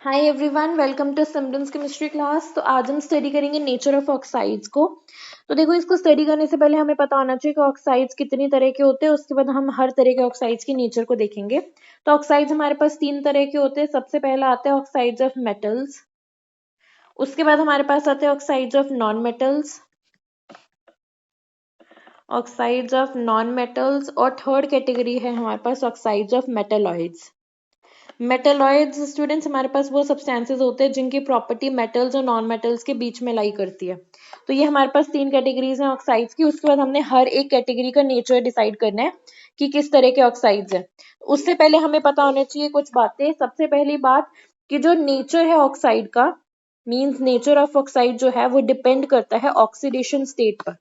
Hi everyone, welcome to symptoms chemistry class. तो आज हम स्टडी करेंगे नेचर ऑफ ऑक्साइड्स को। तो देखो, इसको स्टडी करने से पहले हमें पता होना चाहिए कि ऑक्साइड्स कितनी तरह के होते हैं। उसके बाद हम हर तरह के ऑक्साइड्स की नेचर को देखेंगे। तो ऑक्साइड्स हमारे पास तीन तरह के होते हैं। सबसे पहला आता है ऑक्साइड्स ऑफ मेटल्स, उसके बाद हमारे पास आते हैं oxides of non metals, oxides of non metals, और थर्ड कैटेगरी है हमारे पास oxides of metalloids. Metalloids students हमारे पास वो सब्सटेंसेस होते हैं जिनकी प्रॉपर्टी मेटल्स और नॉन मेटल्स के बीच में लाई करती है। तो ये हमारे पास तीन कैटेगरीज हैं ऑक्साइड्स की। उसके बाद हमने हर एक कैटेगरी का नेचर डिसाइड करना है कि किस तरह के ऑक्साइड्स हैं। उससे पहले हमें पता होना चाहिए कुछ बातें। सबसे पहली बात कि जो नेचर है ऑक्साइड का, मींस नेचर ऑफ ऑक्साइड जो है वो डिपेंड करता है ऑक्सीडेशन स्टेट पर।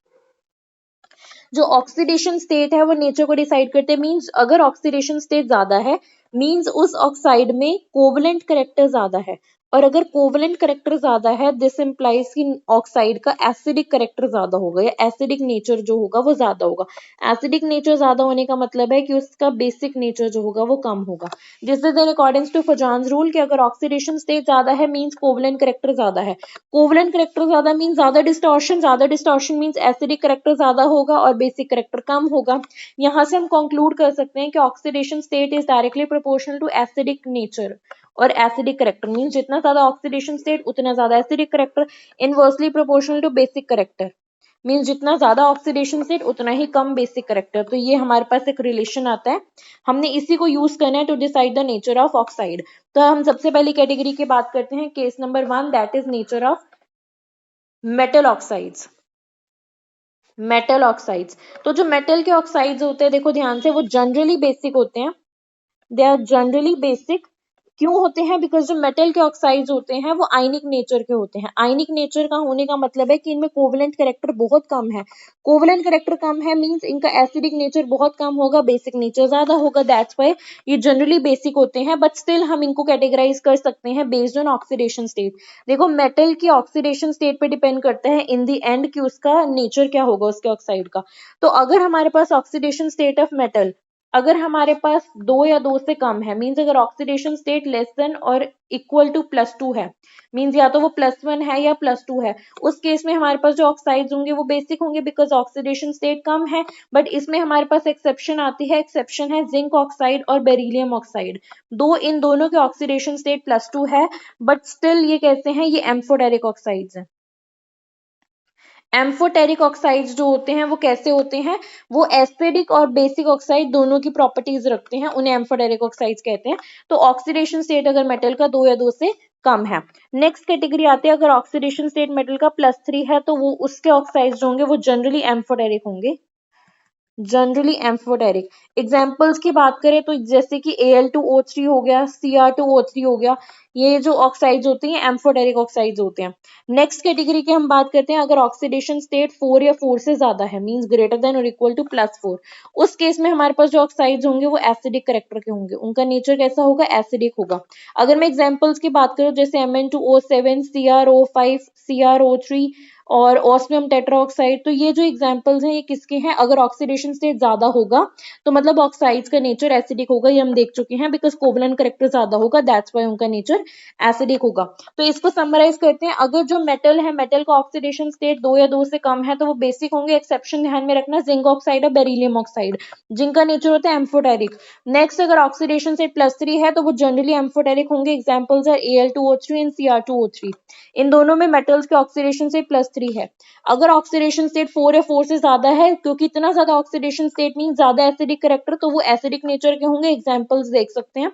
जो ऑक्सीडेशन स्टेट है वो नेचर को डिसाइड करते हैं। मींस अगर ऑक्सीडेशन स्टेट ज्यादा है मींस उस ऑक्साइड में कोवलेंट करेक्टर ज्यादा है, और अगर कोवलेंट करेक्टर ज्यादा है दिस इंप्लाइज कि ऑक्साइड का एसिडिक करेक्टर ज्यादा होगा या एसिडिक नेचर जो होगा वो ज्यादा होगा। एसिडिक नेचर ज्यादा होने का मतलब है कि उसका बेसिक नेचर जो होगा वो कम होगा। This is in accordings to Fajans rule कि अगर ऑक्सीडेशन स्टेट ज्यादा है मींस कोवलेंट करेक्टर ज्यादा है। कोवलेंट करेक्टर ज्यादा मींस ज्यादा डिस्टॉर्शन मींस एसिडिक करेक्टर ज्यादा होगा और बेसिक करेक्टर कम होगा। यहाँ से हम कंक्लूड कर सकते हैं कि oxidation state is directly proportional to acidic nature और एसिडिक करेक्टर। मींस जितना ज्यादा ऑक्सीडेशन स्टेट उतना ज्यादा acidic character, inversely proportional to basic character. Means जितना ज्यादा ऑक्सीडेशन स्टेट उतना ही कम बेसिक करेक्टर। तो ये हमारे पास एक रिलेशन आता है, हमने इसी को यूज करना है to decide the nature of oxide. तो हम सबसे पहली कैटेगरी की बात करते हैं, case number 1, that is nature of metal oxides. Metal oxides, तो जो मेटल के ऑक्साइड्स होते हैं देखो ध्यान से, वो जनरली बेसिक होते हैं। They are generally basic. क्यों होते हैं? बिकॉज जो मेटल के ऑक्साइड्स होते हैं वो आयनिक नेचर के होते हैं। आयनिक नेचर का होने का मतलब है कि इनमें कोवलेंट कैरेक्टर बहुत कम है। कोवलेंट कैरेक्टर कम है मींस इनका एसिडिक नेचर बहुत कम होगा, बेसिक नेचर ज्यादा होगा। दैट्स व्हाई ये जनरली बेसिक होते हैं, बट स्टिल हम इनको कैटेगराइज कर सकते हैं बेस्ड ऑन ऑक्सीडेशन स्टेट। देखो, मेटल की ऑक्सीडेशन स्टेट पे डिपेंड करता है इन द एंड कि उसका नेचर क्या होगा उसके ऑक्साइड का। तो अगर हमारे पास ऑक्सीडेशन स्टेट ऑफ मेटल अगर हमारे पास 2 या 2 से कम है, मींस अगर ऑक्सीडेशन स्टेट लेस देन और इक्वल टू +2 है, मींस या तो वो +1 है या +2 है, उस केस में हमारे पास जो ऑक्साइड्स होंगे वो बेसिक होंगे बिकॉज ऑक्सीडेशन स्टेट कम है। बट इसमें हमारे पास एक्सेप्शन आती है, एक्सेप्शन है जिंक ऑक्साइड और बेरिलियम ऑक्साइड। इन दोनों के ऑक्सीडेशन स्टेट +2 है, बट स्टिल ये कैसे हैं? ये एम्फोटेरिक ऑक्साइड्स हैं। एम्फोटेरिक ऑक्साइड्स जो होते हैं वो कैसे होते हैं? वो एसिडिक और बेसिक ऑक्साइड दोनों की प्रॉपर्टीज रखते हैं, उन्हें एम्फोटेरिक ऑक्साइड्स कहते हैं। तो ऑक्सीडेशन स्टेट अगर मेटल का 2 या 2 से कम है। नेक्स्ट कैटेगरी आती है, अगर ऑक्सीडेशन स्टेट मेटल का +3 है तो वो उसके ऑक्साइड्स होंगे वो जनरली एम्फोटेरिक होंगे। Generally amphoteric. एग्जाम्पल्स की बात करें तो जैसे कि Al2O3 हो गया, Cr2O3 हो गया, ये जो ऑक्साइड्स होते हैं एम्फोटेरिक ऑक्साइड्स होते हैं। नेक्स्ट कैटेगरी की हम बात करते हैं, अगर ऑक्सीडेशन स्टेट 4 या 4 से ज्यादा है, मींस ग्रेटर देन और इक्वल टू +4, उस केस में हमारे पास जो ऑक्साइड्स होंगे वो एसिडिक करेक्टर के होंगे। उनका नेचर कैसा होगा? एसिडिक होगा। अगर मैं एग्जाम्पल्स की बात करूं जैसे Mn2O7, CrO5, CrO3 और ऑस्मियम टेट्राऑक्साइड, तो ये जो एग्जांपल्स हैं ये किसके हैं? अगर ऑक्सीडेशन स्टेट ज्यादा होगा तो मतलब ऑक्साइड्स का नेचर एसिडिक होगा, ये हम देख चुके हैं बिकॉज कोवलेंट करेक्टर ज्यादा होगा, दैट्स व्हाई उनका नेचर एसिडिक होगा। तो इसको समराइज करते हैं, अगर जो मेटल है मेटल का ऑक्सीडेशन स्टेट 2 या 2 से कम है तो वो बेसिक होंगे। एक्सेप्शन ध्यान में रखना, जिंक ऑक्साइड और बेरिलियम ऑक्साइड, जिनका नेचर होता है एम्फोटेरिक। नेक्स्ट, अगर ऑक्सीडेशन स्टेट +3 है तो वो जनरली एम्फोटेरिक होंगे। एग्जांपल्स है Al2O3 एंड Cr2O3। इन दोनों में मेटल्स के ऑक्सीडेशन स्टेट +3 है। अगर ऑक्सीडेशन स्टेट 4 या 4 से ज्यादा है, क्योंकि इतना ज्यादा ऑक्सीडेशन स्टेट मीन ज्यादा एसिडिक करेक्टर, तो वो एसिडिक नेचर के होंगे। एग्जांपल्स देख सकते हैं।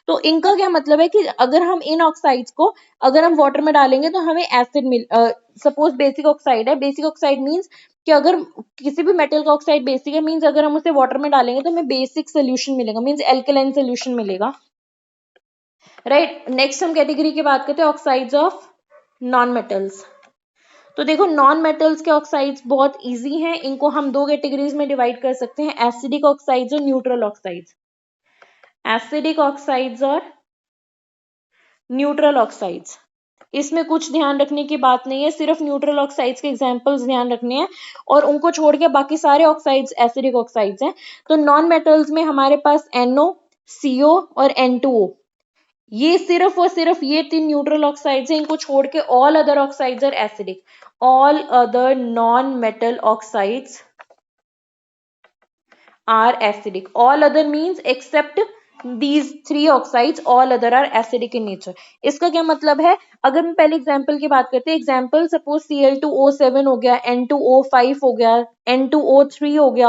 तो इनका क्या मतलब है कि अगर हम इन ऑक्साइड्स को अगर हम वाटर में डालेंगे तो हमें एसिड मिल, सपोज बेसिक ऑक्साइड है, बेसिक ऑक्साइड मींस कि अगर किसी भी मेटल का ऑक्साइड बेसिक है मींस अगर हम उसे वाटर में डालेंगे तो हमें बेसिक सोल्यूशन मिलेगा, मींस एल्कलाइन सोल्यूशन मिलेगा, राइट। नेक्स्ट हम कैटेगरी की बात करते हैं, ऑक्साइड्स ऑफ नॉन मेटल्स। तो देखो, नॉन मेटल्स के ऑक्साइड्स बहुत इजी हैं, इनको हम 2 कैटेगरीज में डिवाइड कर सकते हैं, एसिडिक ऑक्साइड्स और न्यूट्रल ऑक्साइड्स। एसिडिक ऑक्साइड्स और न्यूट्रल ऑक्साइड्स, इसमें कुछ ध्यान रखने की बात नहीं है, सिर्फ न्यूट्रल ऑक्साइड्स के एग्जांपल्स ध्यान रखने हैं और उनको छोड़ के बाकी सारे ऑक्साइड्स एसिडिक ऑक्साइड्स हैं। तो नॉन मेटल्स में हमारे पास NO, CO और N2O, ये सिर्फ और सिर्फ ये 3 न्यूट्रल ऑक्साइड्स हैं, इनको छोड़ के all other oxides are acidic. All other non metal oxides are acidic. All other means except these three oxides, all other are acidic in nature. इसका क्या मतलब है? अगर हम पहले एग्जाम्पल की बात करते हैं, एग्जाम्पल सपोज Cl2O7 हो गया, N2O5 हो गया, N2O3 हो गया,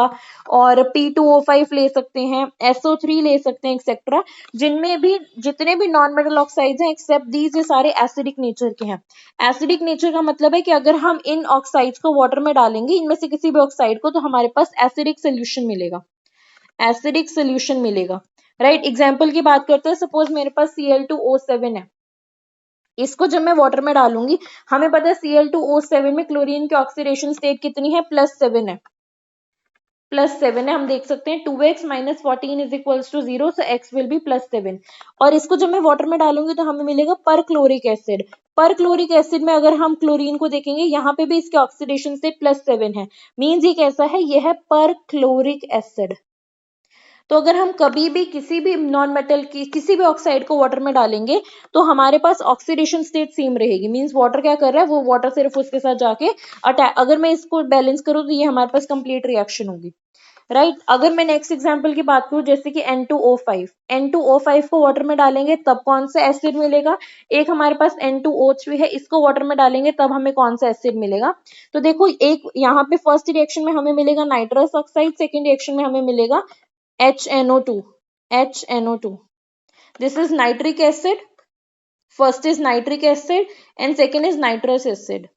और P2O5 ले सकते हैं, SO3 ले सकते हैं, एक्सेट्रा. जिनमें भी जितने भी नॉन मेटल ऑक्साइड्स हैं एक्सेप्ट दीज, ये सारे एसिडिक नेचर के हैं. एसिडिक नेचर का मतलब है कि अगर हम इन ऑक्साइड्स को वाटर में डालेंगे, इनमें से किसी भी ऑक्साइड को, तो हमारे पास एसिडिक सोल्यूशन मिलेगा. एसिडिक सोल्यूशन मिलेगा. राइट. एग्जाम्पल की बात करते हैं, सपोज मेरे पास Cl2O7 है. इसको जब मैं वाटर में डालूंगी, हमें पता है Cl2O7 में क्लोरीन की ऑक्सीडेशन स्टेट कितनी है? +7 है. +7 है. हम देख सकते हैं 2x - 14 is equals to 0, so x will be +7. और इसको जब मैं वाटर में डालूंगी तो हमें मिलेगा पर क्लोरिक एसिड. पर क्लोरिक एसिड में अगर हम क्लोरीन को देखेंगे, यहाँ पे भी इसके ऑक्सीडेशन स्टेट +7 है. मीन्स ये कैसा है? ये है पर क्लोरिक एसिड. तो अगर हम कभी भी किसी भी नॉन मेटल की किसी भी ऑक्साइड को वाटर में डालेंगे, तो हमारे पास ऑक्सीडेशन स्टेट सेम रहेगी. मींस वाटर क्या कर रहा है? वो वाटर सिर्फ उसके साथ जाके अटैक. अगर मैं इसको बैलेंस करूँ तो ये हमारे पास कंप्लीट रिएक्शन होगी. राइट. अगर मैं नेक्स्ट एग्जांपल की बात करूं, जैसे कि N2O5 को वाटर में डालेंगे तब कौन सा एसिड मिलेगा? एक हमारे पास N2O3 है, इसको वाटर में डालेंगे तब हमें कौन सा एसिड मिलेगा? तो देखो, एक यहाँ पे फर्स्ट रिएक्शन में हमें मिलेगा नाइट्रस ऑक्साइड, सेकंड रिएक्शन में हमें मिलेगा HNO2. This is nitric acid. First is nitric acid and second is nitrous acid.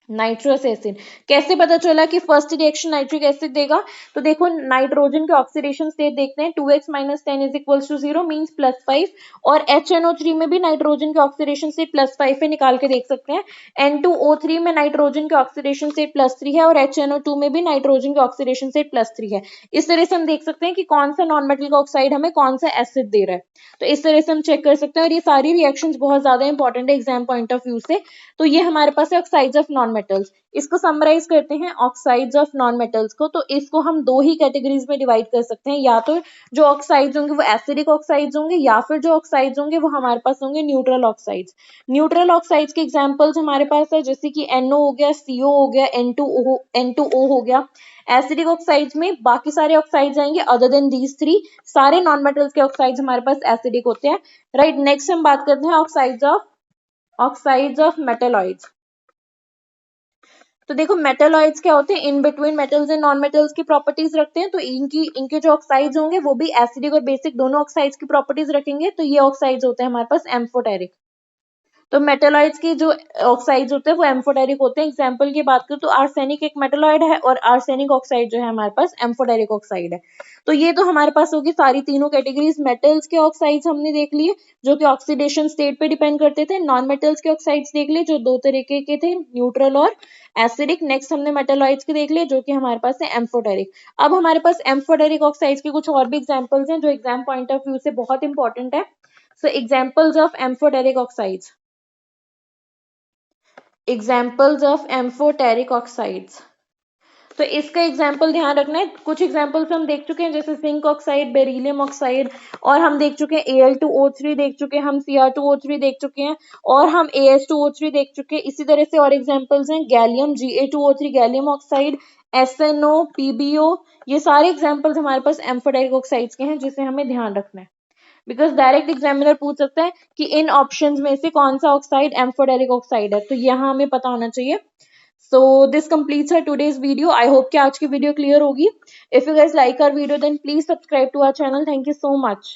Nitrous acid. कैसे पता चला कि फर्स्ट रिएक्शन नाइट्रिक एसिड देगा? तो देखो, नाइट्रोजन के ऑक्सीडेशन स्टेट देखते हैं. 2x - 10 is equals to 0 means +5. और HNO3 में भी नाइट्रोजन के ऑक्सीडेशन स्टेट +5 है, निकाल के देख सकते हैं. N2O3 में नाइट्रोजन के ऑक्सीडेशन स्टेट +3 है, और HNO2 में भी नाइट्रोजन के ऑक्सीडेशन स्टेट +3 है. इस तरह से हम देख सकते हैं कि कौन सा नॉन मेटल का ऑक्साइड हमें कौन सा एसिड दे रहा है. तो इस तरह से हम चेक कर सकते हैं. और ये सारी रिएक्शंस बहुत ज्यादा इंपॉर्टेंट है एग्जाम पॉइंट ऑफ व्यू से. तो ये हमारे पास है ऑक्साइड्स ऑफ नॉन मेटल्स. इसको समराइज करते हैं ऑक्साइड्स ऑफ नॉन मेटल्स को. तो इसको हम दो ही कैटेगरीज में डिवाइड कर सकते हैं. या तो जो ऑक्साइड्स होंगे वो एसिडिक ऑक्साइड्स होंगे, या फिर जो ऑक्साइड्स होंगे वो हमारे पास होंगे न्यूट्रल ऑक्साइड्स. न्यूट्रल ऑक्साइड्स के एग्जांपल्स हमारे पास है, जैसे कि NO हो गया, CO हो गया, N2O हो गया. एसिडिक ऑक्साइड्स में बाकी सारे ऑक्साइड्स आएंगे अदर देन दीज थ्री. सारे नॉन मेटल्स के ऑक्साइड्स हमारे पास एसिडिक होते हैं. राइट. नेक्स्ट हम बात करते हैं ऑक्साइड्स ऑफ मेटलॉइड्स. तो देखो, मेटलॉइड्स क्या होते हैं? In between metals and non metals की प्रॉपर्टीज रखते हैं. तो इनके जो ऑक्साइड्स होंगे वो भी एसिडिक और बेसिक दोनों ऑक्साइड्स की प्रॉपर्टीज रखेंगे. तो ये ऑक्साइड्स होते हैं हमारे पास एम्फोटेरिक. तो मेटेलॉइड्स की जो ऑक्साइड्स होते हैं वो एम्फोटेरिक होते हैं. एग्जांपल की बात करूं तो आर्सेनिक एक मेटेलॉइड है, और आर्सेनिक ऑक्साइड जो है हमारे पास एम्फोटेरिक ऑक्साइड है. तो ये तो हमारे पास होगी सारी तीनों कैटेगरीज. मेटल्स के ऑक्साइड्स हमने देख लिए जो कि ऑक्सीडेशन स्टेट पे डिपेंड करते थे. नॉन मेटल्स के ऑक्साइड्स देख लिए जो दो तरीके के थे, न्यूट्रल और एसिडिक. नेक्स्ट हमने मेटेलॉइड्स के देख लिए जो कि हमारे पास है एम्फोटेरिक. अब हमारे पास एम्फोटेरिक ऑक्साइड्स के कुछ और भी एग्जाम्पल्स हैं जो एग्जाम पॉइंट ऑफ व्यू से बहुत इंपॉर्टेंट है. सो examples of amphoteric oxides. Examples of amphoteric oxides. तो इसका एग्जाम्पल ध्यान रखना है. कुछ एग्जाम्पल्स हम देख चुके हैं, जैसे जिंक ऑक्साइड, बेरिलियम ऑक्साइड, और हम देख चुके हैं Al2O3 देख चुके हैं, हम Cr2O3 देख चुके हैं, और हम As2O3 देख चुके हैं. इसी तरह से और एग्जाम्पल्स हैं gallium Ga2O3, gallium oxide, SNO, PbO. ये सारे एग्जाम्पल्स हमारे पास एम्फोटेरिक ऑक्साइड्स के हैं जिसे हमें ध्यान रखना है. बिकॉज डायरेक्ट एग्जामिनर पूछ सकता है कि इन ऑप्शंस में से कौन सा ऑक्साइड एम्फोटेरिक ऑक्साइड है. तो यहाँ हमें पता होना चाहिए. So this completes our today's video. I hope कि आज की वीडियो क्लियर होगी. If you guys like our video then please subscribe to our channel. Thank you so much.